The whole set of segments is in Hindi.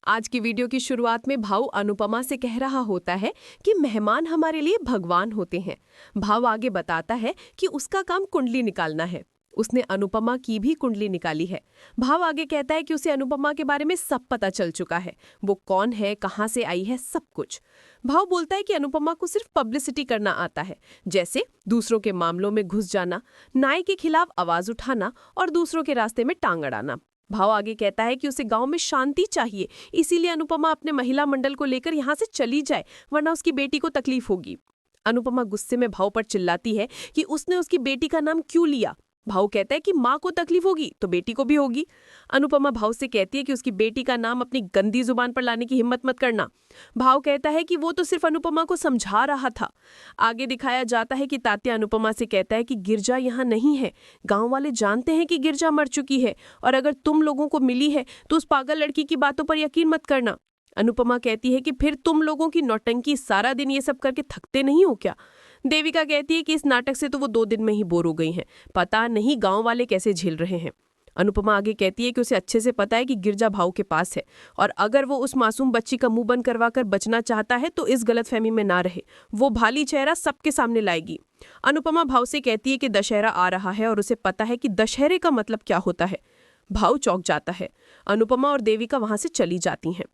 आज की वीडियो की शुरुआत में भाऊ अनुपमा से कह रहा होता है कि मेहमान हमारे लिए भगवान होते हैं। भाऊ आगे बताता है कि उसका काम कुंडली निकालना है। उसने अनुपमा की भी कुंडली निकाली है। भाव आगे कहता है कि उसे अनुपमा के बारे में सब पता चल चुका है, वो कौन है, कहाँ से आई है, सब कुछ। भाव बोलता है कि अनुपमा को सिर्फ पब्लिसिटी करना आता है, जैसे दूसरों के मामलों में घुस जाना, नाई के खिलाफ आवाज उठाना और दूसरों के रास्ते में टांग अड़ाना। भाव आगे कहता है कि उसे गांव में शांति चाहिए, इसीलिए अनुपमा अपने महिला मंडल को लेकर यहाँ से चली जाए, वरना उसकी बेटी को तकलीफ होगी। अनुपमा गुस्से में भाव पर चिल्लाती है कि उसने उसकी बेटी का नाम क्यों लिया। भाव कहता है कि माँ को तकलीफ होगी तो बेटी को भी होगी। अनुपमा भाव से कहती है कि उसकी बेटी का नाम अपनी गंदी जुबान पर लाने की हिम्मत मत करना। भाव कहता है कि वो तो सिर्फ अनुपमा को समझा रहा था। आगे दिखाया जाता है कि तात्या अनुपमा से कहता है कि गिरजा यहाँ नहीं है, गांव वाले जानते हैं कि गिरजा मर चुकी है, और अगर तुम लोगों को मिली है तो उस पागल लड़की की बातों पर यकीन मत करना। अनुपमा कहती है कि फिर तुम लोगों की नौटंकी, सारा दिन ये सब करके थकते नहीं हो क्या। देविका कहती है कि इस नाटक से तो वो 2 दिन में ही बोर हो गई हैं, पता नहीं गांव वाले कैसे झेल रहे हैं। अनुपमा आगे कहती है कि उसे अच्छे से पता है कि गिरजा भाव के पास है, और अगर वो उस मासूम बच्ची का मुंह बंद करवाकर बचना चाहता है तो इस गलतफहमी में ना रहे, वो भाली चेहरा सबके सामने लाएगी। अनुपमा भाव से कहती है कि दशहरा आ रहा है और उसे पता है कि दशहरे का मतलब क्या होता है। भाव चौंक जाता है। अनुपमा और देविका वहां से चली जाती हैं।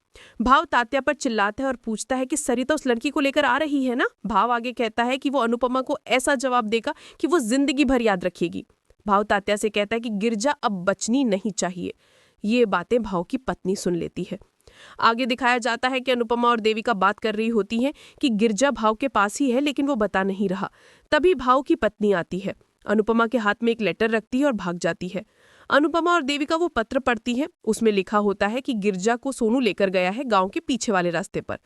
भाव तात्या पर चिल्लाता है और पूछता है कि सरिता उस लड़की को लेकर आ रही है ना। भाव आगे कहता है कि वो अनुपमा को ऐसा जवाब देगा कि वो जिंदगी भर याद रखेगी। भाव तात्या से कहता है कि गिरजा अब बचनी नहीं चाहिए। ये बातें भाव की पत्नी सुन लेती है। आगे दिखाया जाता है कि अनुपमा और देविका बात कर रही होती हैं कि गिरजा भाव के पास ही है, लेकिन वो बता नहीं रहा। तभी भाव की पत्नी आती है, अनुपमा के हाथ में एक लेटर रखती है और भाग जाती है। अनुपमा और देविका वो पत्र पढ़ती है। उसमें लिखा होता है कि गिरजा को सोनू लेकर गया है गांव के पीछे वाले रास्ते पर।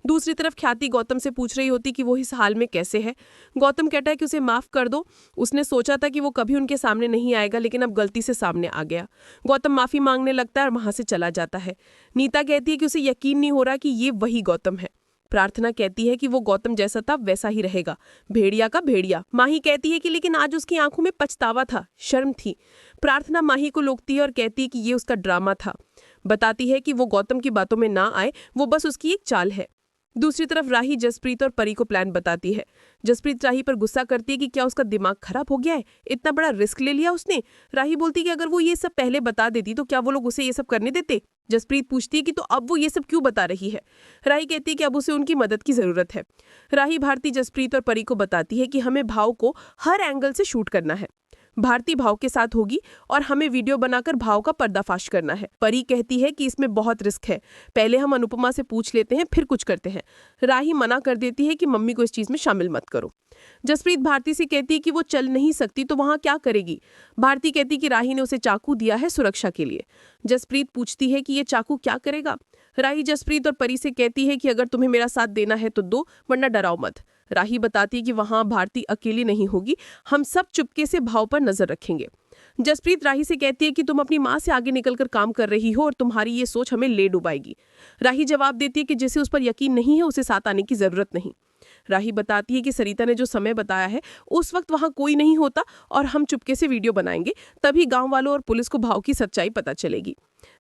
दूसरी तरफ ख्याति गौतम से पूछ रही होती कि वो इस हाल में कैसे है। गौतम कहता है कि उसे माफ कर दो, उसने सोचा था कि वो कभी उनके सामने नहीं आएगा, लेकिन अब गलती से सामने आ गया। गौतम माफी मांगने लगता है और वहां से चला जाता है। नीता कहती है कि उसे यकीन नहीं हो रहा कि ये वही गौतम है। प्रार्थना कहती है कि वो गौतम जैसा था वैसा ही रहेगा, भेड़िया का भेड़िया। माही कहती है कि लेकिन आज उसकी आंखों में पछतावा था, शर्म थी। प्रार्थना माही को लोकती है और कहती है कि ये उसका ड्रामा था। बताती है कि वो गौतम की बातों में ना आए, वो बस उसकी एक चाल है। दूसरी तरफ राही जसप्रीत और परी को प्लान बताती है। जसप्रीत राही पर गुस्सा करती है कि क्या उसका दिमाग खराब हो गया है, इतना बड़ा रिस्क ले लिया उसने। राही बोलती है कि अगर वो ये सब पहले बता देती तो क्या वो लोग उसे ये सब करने देते। जसप्रीत पूछती है कि तो अब वो ये सब क्यों बता रही है। राही कहती है कि अब उसे उनकी मदद की जरूरत है। राही भारती जसप्रीत और परी को बताती है कि हमें भाव को हर एंगल से शूट करना है। भारती भाव के साथ होगी और हमें वीडियो बनाकर भाव का पर्दाफाश करना है। परी कहती है कि इसमें बहुत रिस्क है, पहले हम अनुपमा से पूछ लेते हैं फिर कुछ करते हैं। राही मना कर देती है कि मम्मी को इस चीज में शामिल मत करो। जसप्रीत भारती से कहती है कि वो चल नहीं सकती तो वहां क्या करेगी। भारती कहती कि राही ने उसे चाकू दिया है सुरक्षा के लिए। जसप्रीत पूछती है कि ये चाकू क्या करेगा। राही जसप्रीत और परी से कहती है कि अगर तुम्हें मेरा साथ देना है तो दो, वरना डराओ मत। राही बताती है कि वहां भारती अकेली नहीं होगी, हम सब चुपके से भाव पर नजर रखेंगे। जसप्रीत राही से कहती है कि तुम अपनी माँ से आगे निकलकर काम कर रही हो और तुम्हारी ये सोच हमें ले डुबाएगी। राही जवाब देती है कि जिसे उस पर यकीन नहीं है उसे साथ आने की जरूरत नहीं। राही बताती है कि सरिता ने जो समय बताया है उस वक्त वहां कोई नहीं होता और हम चुपके से वीडियो बनाएंगे, तभी गांव वालों और पुलिस को भाव की सच्चाई पता चलेगी।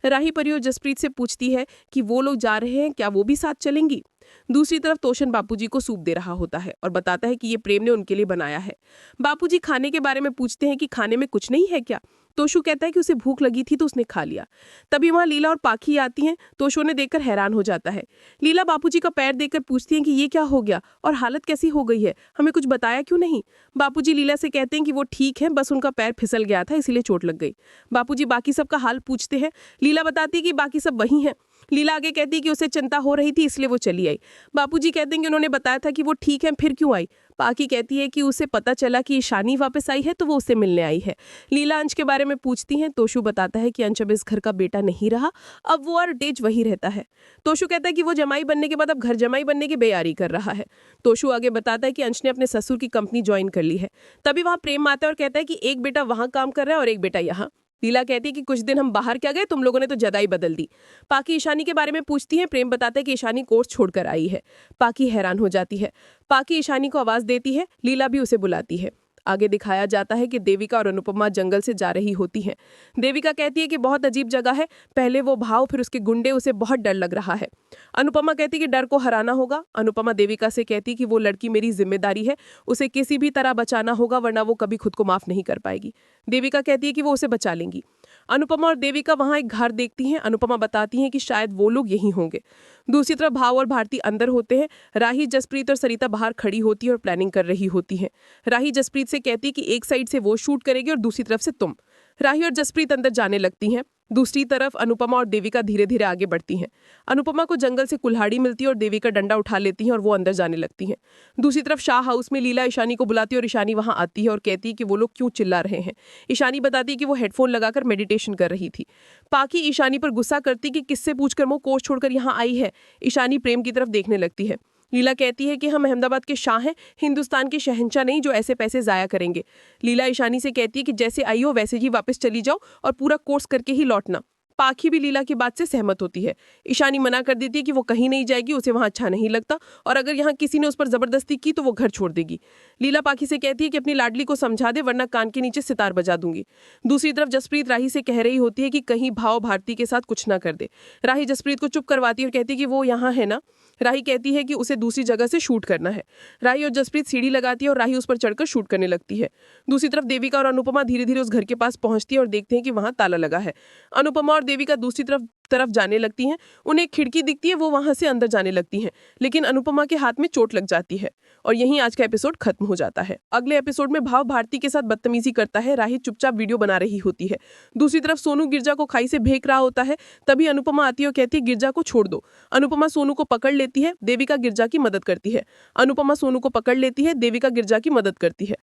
राही परी और जसप्रीत से पूछती है कि वो लोग जा रहे हैं, क्या वो भी साथ चलेंगी। दूसरी तरफ तोशन बापूजी को सूप दे रहा होता है और बताता है कि ये प्रेम ने उनके लिए बनाया है। बापूजी खाने के बारे में पूछते हैं कि खाने में कुछ नहीं है क्या। तोशु कहता है कि उसे भूख लगी थी तो उसने खा लिया। तभी वहां लीला और पाखी आती हैं। तोशु ने देखकर हैरान हो जाता है। लीला बापूजी का पैर देखकर पूछती है कि ये क्या हो गया और हालत कैसी हो गई है, हमें कुछ बताया क्यों नहीं। बापूजी लीला से कहते हैं कि वो ठीक है, बस उनका पैर फिसल गया था इसीलिए चोट लग गई। बापूजी बाकी सबका हाल पूछते हैं। लीला बताती है कि बाकी सब वही हैं। लीला आगे कहती है कि उसे चिंता हो रही थी इसलिए वो चली आई। बापूजी कहते हैं कि उन्होंने बताया था कि वो ठीक है, फिर क्यों आई। पाकी कहती है कि उसे पता चला कि ईशानी वापस आई है तो वो उसे मिलने आई है। लीला अंश के बारे में पूछती हैं। तोशु बताता है कि अंश अब इस घर का बेटा नहीं रहा, अब वो और डेज वही रहता है। तोशु कहता है कि वो जमाई बनने के बाद अब घर जमाई बनने की बेयारी कर रहा है। तोशु आगे बताता है कि अंश ने अपने ससुर की कंपनी ज्वाइन कर ली है। तभी वहां प्रेम आता है और कहता है कि एक बेटा वहां काम कर रहा है और एक बेटा यहाँ। लीला कहती है कि कुछ दिन हम बाहर क्या गए, तुम लोगों ने तो जदाई बदल दी। पाकी ईशानी के बारे में पूछती है। प्रेम बताता है कि ईशानी कोर्स छोड़कर आई है। पाकी हैरान हो जाती है। पाकी ईशानी को आवाज देती है। लीला भी उसे बुलाती है। आगे दिखाया जाता है कि देविका और अनुपमा जंगल से जा रही होती हैं। देविका कहती है कि बहुत अजीब जगह है, पहले वो भाव फिर उसके गुंडे, उसे बहुत डर लग रहा है। अनुपमा कहती है कि डर को हराना होगा। अनुपमा देविका से कहती कि वो लड़की मेरी जिम्मेदारी है, उसे किसी भी तरह बचाना होगा वरना वो कभी खुद को माफ नहीं कर पाएगी। देविका कहती है कि वो उसे बचा लेंगी। अनुपमा और देविका वहां एक घर देखती हैं। अनुपमा बताती हैं कि शायद वो लोग यहीं होंगे। दूसरी तरफ भाव और भारती अंदर होते हैं। राही, जसप्रीत और सरिता बाहर खड़ी होती है और प्लानिंग कर रही होती हैं। राही जसप्रीत से कहती कि एक साइड से वो शूट करेगी और दूसरी तरफ से तुम। राही और जसप्रीत अंदर जाने लगती हैं। दूसरी तरफ अनुपमा और देविका धीरे धीरे आगे बढ़ती हैं। अनुपमा को जंगल से कुल्हाड़ी मिलती है और देविका डंडा उठा लेती हैं और वो अंदर जाने लगती हैं। दूसरी तरफ शाह हाउस में लीला ईशानी को बुलाती है और ईशानी वहां आती है और कहती है कि वो लोग क्यों चिल्ला रहे हैं। ईशानी बताती है कि वो हेडफोन लगाकर मेडिटेशन कर रही थी। पाकी ईशानी पर गुस्सा करती कि किससे पूछकर वो कोर्स छोड़कर यहाँ आई है। ईशानी प्रेम की तरफ देखने लगती है। लीला कहती है कि हम अहमदाबाद के शाह हैं, हिंदुस्तान के शहंशाह नहीं जो ऐसे पैसे जाया करेंगे। लीला ईशानी से कहती है कि जैसे आई हो वैसे ही वापस चली जाओ और पूरा कोर्स करके ही लौटना। पाखी भी लीला की बात से सहमत होती है। ईशानी मना कर देती है कि वो कहीं नहीं जाएगी, उसे वहां अच्छा नहीं लगता और अगर यहाँ किसी ने उस पर जबरदस्ती की तो वो घर छोड़ देगी। लीला पाखी से कहती है कि अपनी लाडली को समझा दे वरना कान के नीचे सितार बजा दूंगी। दूसरी तरफ जसप्रीत राही से कह रही होती है कि कहीं भाव भारती के साथ कुछ ना कर दे। राही जसप्रीत को चुप करवाती है और कहती है कि वो यहाँ है ना। राही कहती है कि उसे दूसरी जगह से शूट करना है। राही और जसप्रीत सीढ़ी लगाती है और राही उस पर चढ़कर शूट करने लगती है। दूसरी तरफ देविका और अनुपमा धीरे धीरे उस घर के पास पहुंचती है और देखते हैं कि वहां ताला लगा है। अनुपमा और देविका दूसरी तरफ जाने लगती हैं। उन्हें एक खिड़की दिखती है, वो वहां से अंदर जाने लगती हैं, लेकिन अनुपमा के हाथ में चोट लग जाती है और यहीं आज का एपिसोड खत्म हो जाता है। अगले एपिसोड में भाव भारती के साथ बदतमीजी करता है। राही चुपचाप वीडियो बना रही होती है। दूसरी तरफ सोनू गिरजा को खाई से फेंक रहा होता है। तभी अनुपमा आती है और कहती है गिरजा को छोड़ दो। अनुपमा सोनू को पकड़ लेती है। देविका गिरजा की मदद करती है। अनुपमा सोनू को पकड़ लेती है। देविका गिरजा की मदद करती है।